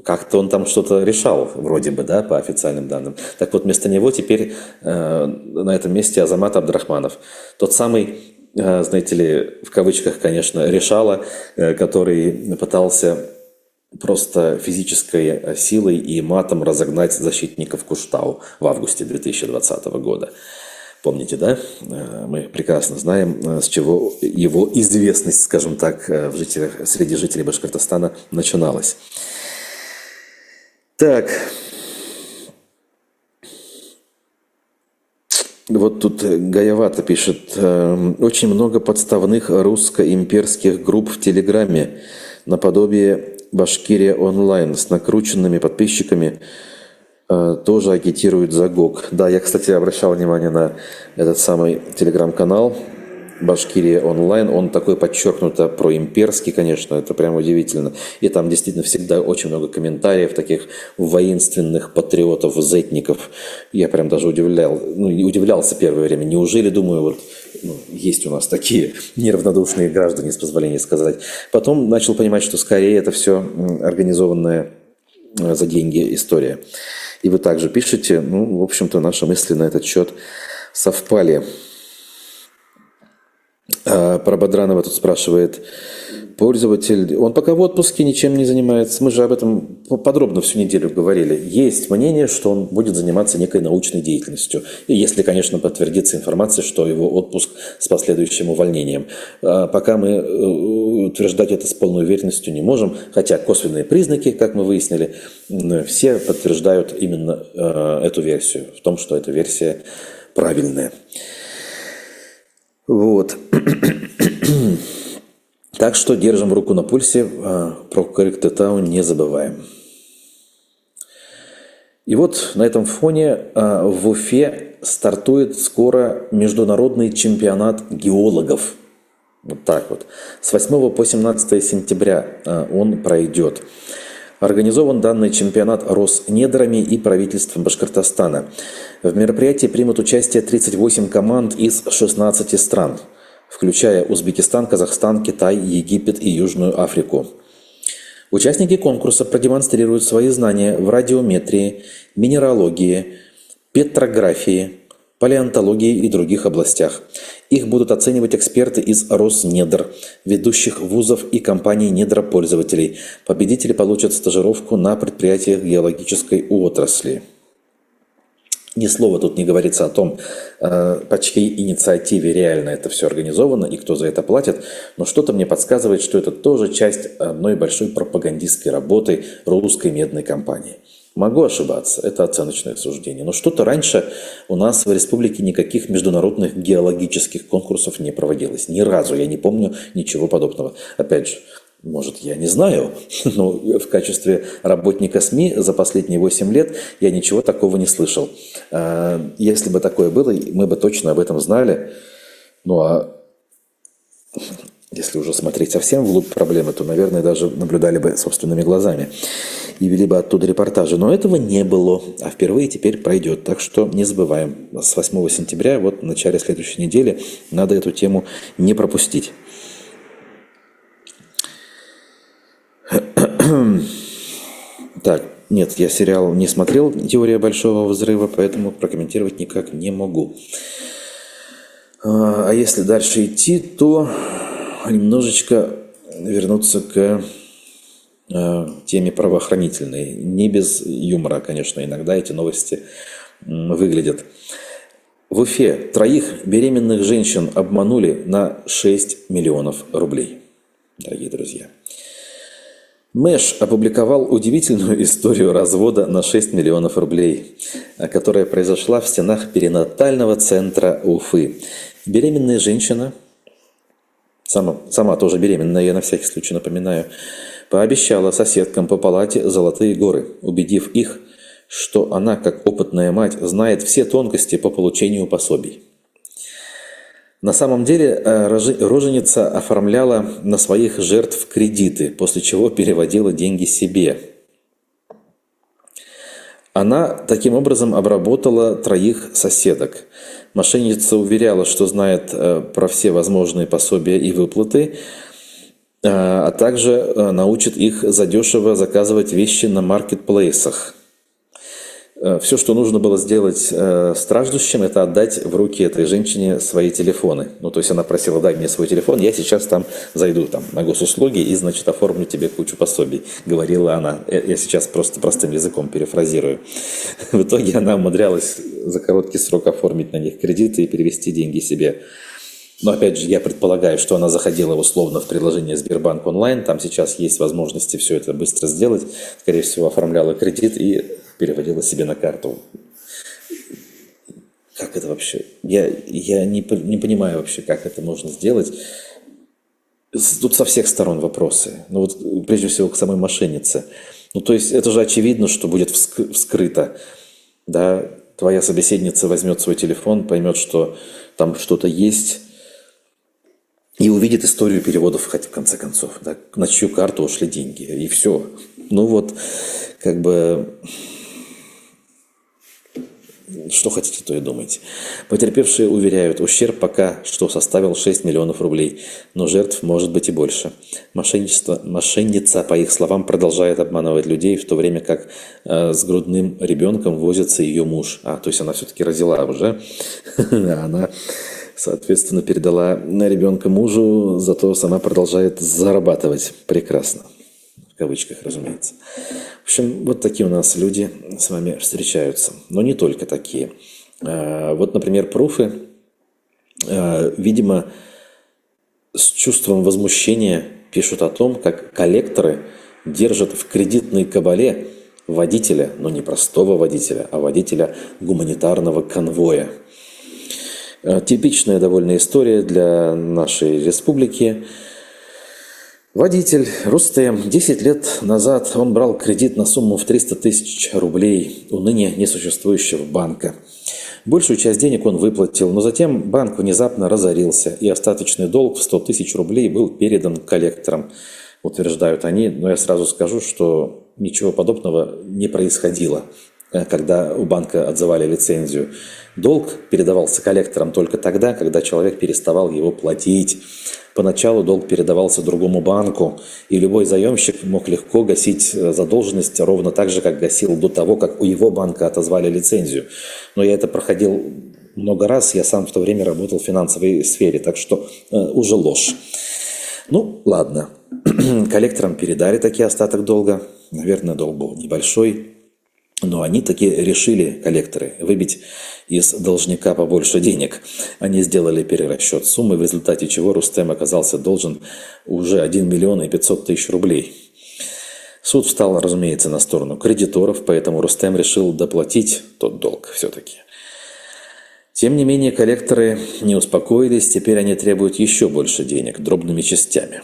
Как-то он там что-то решал, вроде бы, да, по официальным данным. Так вот, вместо него теперь на этом месте Азамат Абдрахманов. Тот самый, знаете ли, в кавычках, конечно, решала, который пытался просто физической силой и матом разогнать защитников Куштау в августе 2020 года. Помните, да? Мы прекрасно знаем, с чего его известность, скажем так, среди жителей Башкортостана начиналась. Так. Вот тут Гаявата пишет: очень много подставных русско-имперских групп в Телеграме, наподобие Башкирия онлайн, с накрученными подписчиками, тоже агитируют за ГОК. Да, я, кстати, обращал внимание на этот самый телеграм-канал Башкирия онлайн. Он такой подчеркнуто проимперский, конечно, это прям удивительно. И там действительно всегда очень много комментариев, таких воинственных патриотов, зетников. Я прям даже удивлялся первое время. Неужели, думаю, есть у нас такие неравнодушные граждане, с позволения сказать. Потом начал понимать, что скорее это все организованная за деньги история. И вы также пишете, в общем-то, наши мысли на этот счет совпали. Про Бадранова тут спрашивает Пользователь, он пока в отпуске, ничем не занимается. Мы же об этом подробно всю неделю говорили. Есть мнение, что он будет заниматься некой научной деятельностью. И если, конечно, подтвердится информация, что его отпуск с последующим увольнением. Пока мы утверждать это с полной уверенностью не можем, хотя косвенные признаки, как мы выяснили, все подтверждают именно эту версию, в том, что эта версия правильная. Вот. Так что держим руку на пульсе, про Корректетау не забываем. И вот на этом фоне в Уфе стартует скоро международный чемпионат геологов. Вот так вот. С 8 по 17 сентября он пройдет. Организован данный чемпионат Роснедрами и правительством Башкортостана. В мероприятии примут участие 38 команд из 16 стран, включая Узбекистан, Казахстан, Китай, Египет и Южную Африку. Участники конкурса продемонстрируют свои знания в радиометрии, минералогии, петрографии, палеонтологии и других областях. Их будут оценивать эксперты из Роснедр, ведущих вузов и компаний-недропользователей. Победители получат стажировку на предприятиях геологической отрасли. Ни слова тут не говорится о том, по чьей инициативе реально это все организовано и кто за это платит, но что-то мне подсказывает, что это тоже часть одной большой пропагандистской работы русской медной компании. Могу ошибаться, это оценочное суждение, но что-то раньше у нас в республике никаких международных геологических конкурсов не проводилось. Ни разу я не помню ничего подобного. Опять же, может, я не знаю, но в качестве работника СМИ за последние 8 лет я ничего такого не слышал. Если бы такое было, мы бы точно об этом знали. Ну а если уже смотреть совсем вглубь проблемы, то, наверное, даже наблюдали бы собственными глазами и вели бы оттуда репортажи. Но этого не было, а впервые теперь пройдет. Так что не забываем, с 8 сентября, вот в начале следующей недели, надо эту тему не пропустить. Так, нет, я сериал не смотрел «Теория большого взрыва», поэтому прокомментировать никак не могу. А если дальше идти, то немножечко вернуться к теме правоохранительной. Не без юмора, конечно, иногда эти новости выглядят. В Уфе 3 беременных женщин обманули на 6 миллионов рублей, дорогие друзья. Мэш опубликовал удивительную историю развода на 6 миллионов рублей, которая произошла в стенах перинатального центра Уфы. Беременная женщина, сама тоже беременная, я на всякий случай напоминаю, пообещала соседкам по палате золотые горы, убедив их, что она, как опытная мать, знает все тонкости по получению пособий. На самом деле роженица оформляла на своих жертв кредиты, после чего переводила деньги себе. Она таким образом обработала 3 соседок. Мошенница уверяла, что знает про все возможные пособия и выплаты, а также научит их задешево заказывать вещи на маркетплейсах. Все, что нужно было сделать страждущим, это отдать в руки этой женщине свои телефоны. Ну, то есть она просила: дай мне свой телефон, я сейчас там зайду на госуслуги и, значит, оформлю тебе кучу пособий, говорила она. Я сейчас просто простым языком перефразирую. В итоге она умудрялась за короткий срок оформить на них кредиты и перевести деньги себе. Но опять же, я предполагаю, что она заходила условно в приложение Сбербанк онлайн, там сейчас есть возможности все это быстро сделать, скорее всего, оформляла кредит и переводила себе на карту. Как это вообще? Я не понимаю вообще, как это можно сделать. Тут со всех сторон вопросы. Ну вот прежде всего к самой мошеннице. Ну то есть это же очевидно, что будет вскрыто. Да? Твоя собеседница возьмет свой телефон, поймет, что там что-то есть, и увидит историю переводов, хоть в конце концов, да, на чью карту ушли деньги, и все. Ну вот, как бы, что хотите, то и думайте. Потерпевшие уверяют, ущерб пока что составил 6 миллионов рублей, но жертв может быть и больше. Мошенница, по их словам, продолжает обманывать людей, в то время как с грудным ребенком возится ее муж. То есть она все-таки родила уже, она Соответственно, передала ребенка мужу, зато сама продолжает зарабатывать прекрасно. В кавычках, разумеется. В общем, вот такие у нас люди с вами встречаются. Но не только такие. Вот, например, пруфы, видимо, с чувством возмущения пишут о том, как коллекторы держат в кредитной кабале водителя, но не простого водителя, а водителя гуманитарного конвоя. Типичная довольно история для нашей республики. Водитель Рустем 10 лет назад он брал кредит на сумму в 300 тысяч рублей у ныне несуществующего банка. Большую часть денег он выплатил, но затем банк внезапно разорился, и остаточный долг в 100 тысяч рублей был передан коллекторам, утверждают они. Но я сразу скажу, что ничего подобного не происходило, когда у банка отзывали лицензию. Долг передавался коллекторам только тогда, когда человек переставал его платить. Поначалу долг передавался другому банку, и любой заемщик мог легко гасить задолженность ровно так же, как гасил до того, как у его банка отозвали лицензию. Но я это проходил много раз, я сам в то время работал в финансовой сфере, так что уже ложь. Ну, ладно. Коллекторам передали таки остаток долга. Наверное, долг был небольшой. Но они таки решили, коллекторы, выбить из должника побольше денег. Они сделали перерасчет суммы, в результате чего Рустем оказался должен уже 1 миллион и 500 тысяч рублей. Суд встал, разумеется, на сторону кредиторов, поэтому Рустем решил доплатить тот долг все-таки. Тем не менее, коллекторы не успокоились, теперь они требуют еще больше денег дробными частями.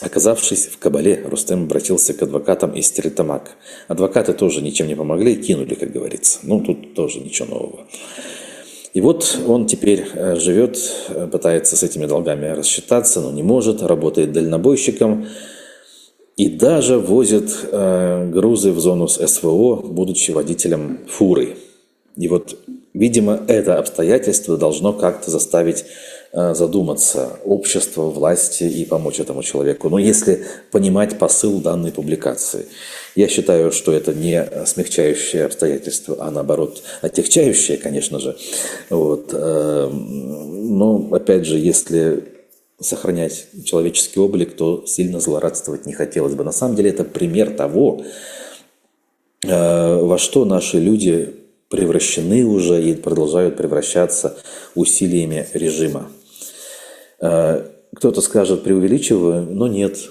Оказавшись в кабале, Рустем обратился к адвокатам из Стерлитамака. Адвокаты тоже ничем не помогли, кинули, как говорится. Ну, тут тоже ничего нового. И вот он теперь живет, пытается с этими долгами рассчитаться, но не может, работает дальнобойщиком и даже возит грузы в зону с СВО, будучи водителем фуры. И вот, видимо, это обстоятельство должно как-то заставить задуматься общество, власти и помочь этому человеку. Но если понимать посыл данной публикации. Я считаю, что это не смягчающее обстоятельство, а наоборот отягчающее, конечно же. Вот. Но, опять же, если сохранять человеческий облик, то сильно злорадствовать не хотелось бы. На самом деле это пример того, во что наши люди превращены уже и продолжают превращаться усилиями режима. Кто-то скажет, преувеличиваю, но нет.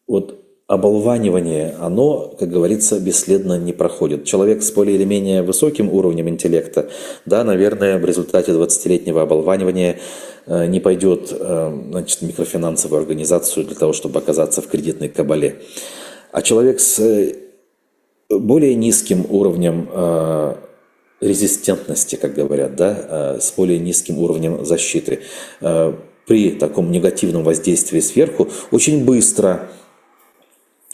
Вот оболванивание, оно, как говорится, бесследно не проходит. Человек с более или менее высоким уровнем интеллекта, да, наверное, в результате 20-летнего оболванивания не пойдет, значит, в микрофинансовую организацию для того, чтобы оказаться в кредитной кабале. А человек с более низким уровнем резистентности, как говорят, да, с более низким уровнем защиты, при таком негативном воздействии сверху очень быстро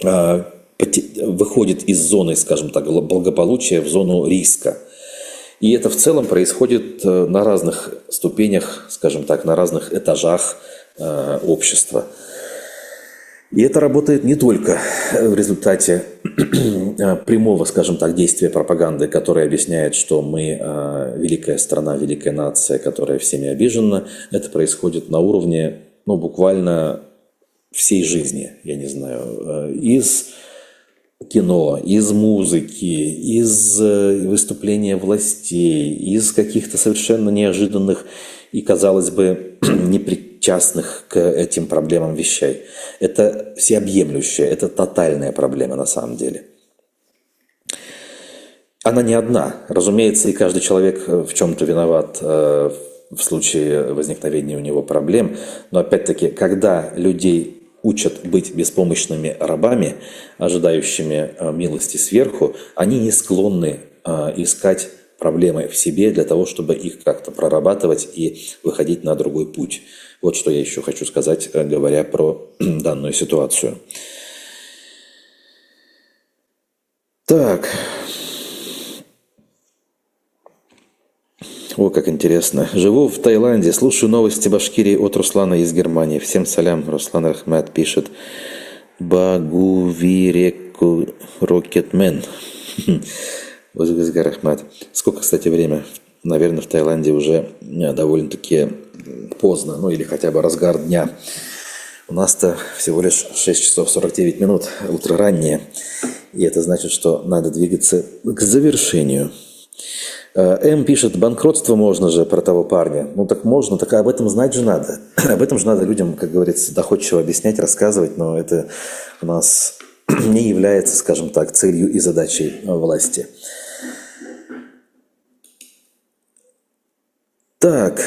выходит из зоны, скажем так, благополучия в зону риска. И это в целом происходит на разных ступенях, скажем так, на разных этажах общества. И это работает не только в результате прямого, скажем так, действия пропаганды, которая объясняет, что мы великая страна, великая нация, которая всеми обижена. Это происходит на уровне, ну, буквально всей жизни, я не знаю, из кино, из музыки, из выступления властей, из каких-то совершенно неожиданных и, казалось бы, непричастных к этим проблемам вещей. Это всеобъемлющая, это тотальная проблема на самом деле. Она не одна. Разумеется, и каждый человек в чем-то виноват в случае возникновения у него проблем. Но опять-таки, когда людей учат быть беспомощными рабами, ожидающими милости сверху, они не склонны искать проблемы в себе для того, чтобы их как-то прорабатывать и выходить на другой путь. Вот что я еще хочу сказать, говоря про данную ситуацию. Так. О, как интересно. Живу в Таиланде, слушаю новости Башкирии от Руслана из Германии. Всем салям. Руслан Рахмат пишет. Багувиреку Рокетмен. Рахмат. Сколько, кстати, время наверное, в Таиланде уже довольно-таки поздно, ну или хотя бы разгар дня. У нас-то всего лишь 6 часов 49 минут, утро раннее. И это значит, что надо двигаться к завершению. М пишет, банкротство можно же про того парня. Ну так можно, так об этом знать же надо. Об этом же надо людям, как говорится, доходчиво объяснять, рассказывать, но это у нас не является, скажем так, целью и задачей власти. Так,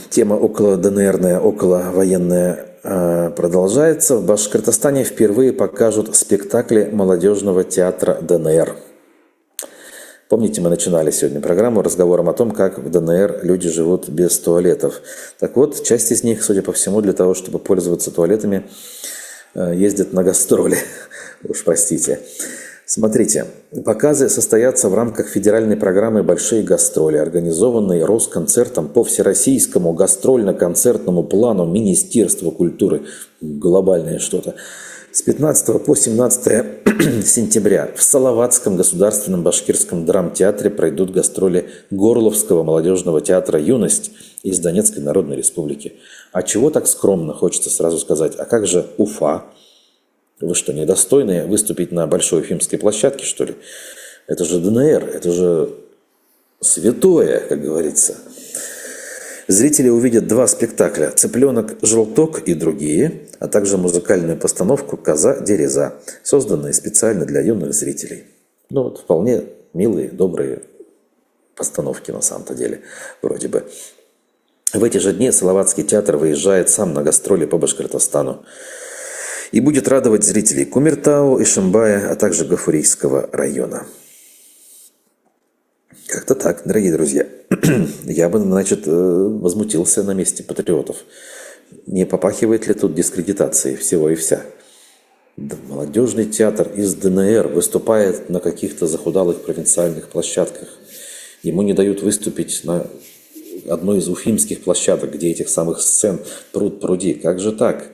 тема около ДНРная, около военная продолжается. В Башкортостане впервые покажут спектакли молодежного театра ДНР. Помните, мы начинали сегодня программу разговором о том, как в ДНР люди живут без туалетов. Так вот, часть из них, судя по всему, для того, чтобы пользоваться туалетами, ездят на гастроли. Уж простите. Смотрите, показы состоятся в рамках федеральной программы «Большие гастроли», организованной Росконцертом по всероссийскому гастрольно-концертному плану Министерства культуры. Глобальное что-то. С 15 по 17 сентября в Салаватском государственном башкирском драмтеатре пройдут гастроли Горловского молодежного театра «Юность» из Донецкой Народной Республики. А чего так скромно, хочется сразу сказать. А как же Уфа? Вы что, недостойны выступить на Большой Уфимской площадке, что ли? Это же ДНР, это же святое, как говорится. Зрители увидят 2 спектакля «Цыпленок-желток» и другие, а также музыкальную постановку «Коза-дереза», созданные специально для юных зрителей. Ну вот вполне милые, добрые постановки на самом-то деле, вроде бы. В эти же дни Салаватский театр выезжает сам на гастроли по Башкортостану и будет радовать зрителей Кумертау, Ишимбая, а также Гафурийского района. Как-то так, дорогие друзья. Я бы, значит, возмутился на месте патриотов. Не попахивает ли тут дискредитацией всего и вся? Да, молодежный театр из ДНР выступает на каких-то захудалых провинциальных площадках. Ему не дают выступить на одной из уфимских площадок, где этих самых сцен пруд-пруди. Как же так?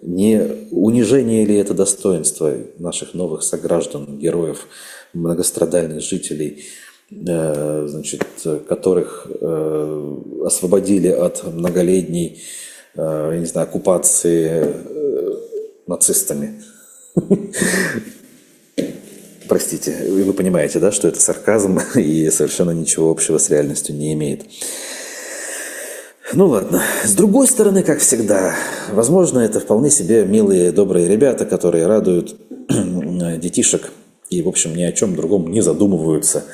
Не унижение ли это достоинства наших новых сограждан, героев, многострадальных жителей, значит, которых освободили от многолетней, я не знаю, оккупации нацистами? Простите, вы понимаете, да, что это сарказм и совершенно ничего общего с реальностью не имеет. Ну ладно. С другой стороны, как всегда, возможно, это вполне себе милые, добрые ребята, которые радуют детишек и, в общем, ни о чем другом не задумываются.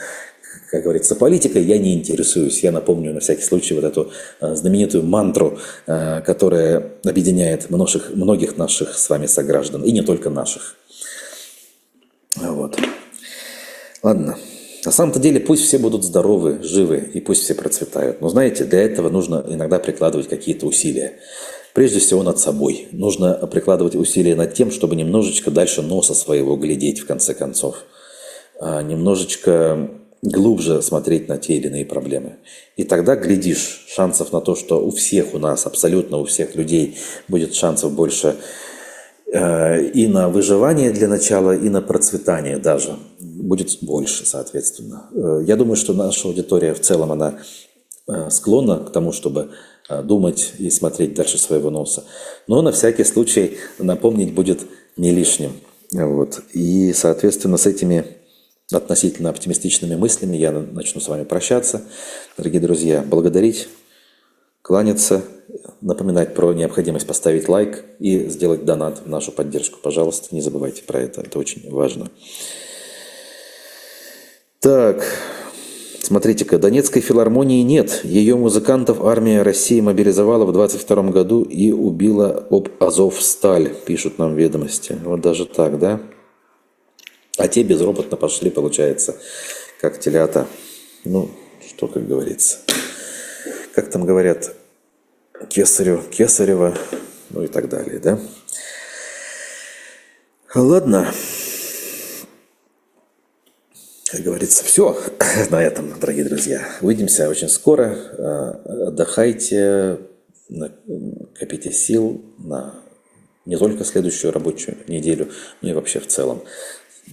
Как говорится, политикой я не интересуюсь. Я напомню на всякий случай вот эту знаменитую мантру, которая объединяет многих наших с вами сограждан, и не только наших. Вот. Ладно. На самом-то деле пусть все будут здоровы, живы и пусть все процветают. Но знаете, для этого нужно иногда прикладывать какие-то усилия. Прежде всего над собой. Нужно прикладывать усилия над тем, чтобы немножечко дальше носа своего глядеть в конце концов. Немножечко глубже смотреть на те или иные проблемы. И тогда, глядишь, шансов на то, что у всех у нас, абсолютно у всех людей будет шансов больше и на выживание для начала, и на процветание даже. Будет больше, соответственно. Я думаю, что наша аудитория в целом, она склонна к тому, чтобы думать и смотреть дальше своего носа. Но на всякий случай напомнить будет не лишним. Вот. И, соответственно, с этими относительно оптимистичными мыслями я начну с вами прощаться. Дорогие друзья, благодарить, кланяться, напоминать про необходимость поставить лайк и сделать донат в нашу поддержку. Пожалуйста, не забывайте про это очень важно. Так, смотрите-ка, Донецкой филармонии нет. Ее музыкантов армия России мобилизовала в 22 году и убила об Азовсталь, пишут нам ведомости. Вот даже так, да? А те безропотно пошли, получается, как телята. Ну, что, как говорится. Как там говорят, кесарю, кесарева, ну и так далее, да? Ладно. Как говорится, все на этом, дорогие друзья. Увидимся очень скоро. Отдыхайте, копите сил на не только следующую рабочую неделю, но и вообще в целом.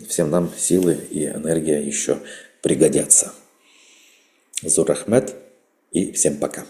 Всем нам силы и энергия еще пригодятся. Зур Ахмед и всем пока.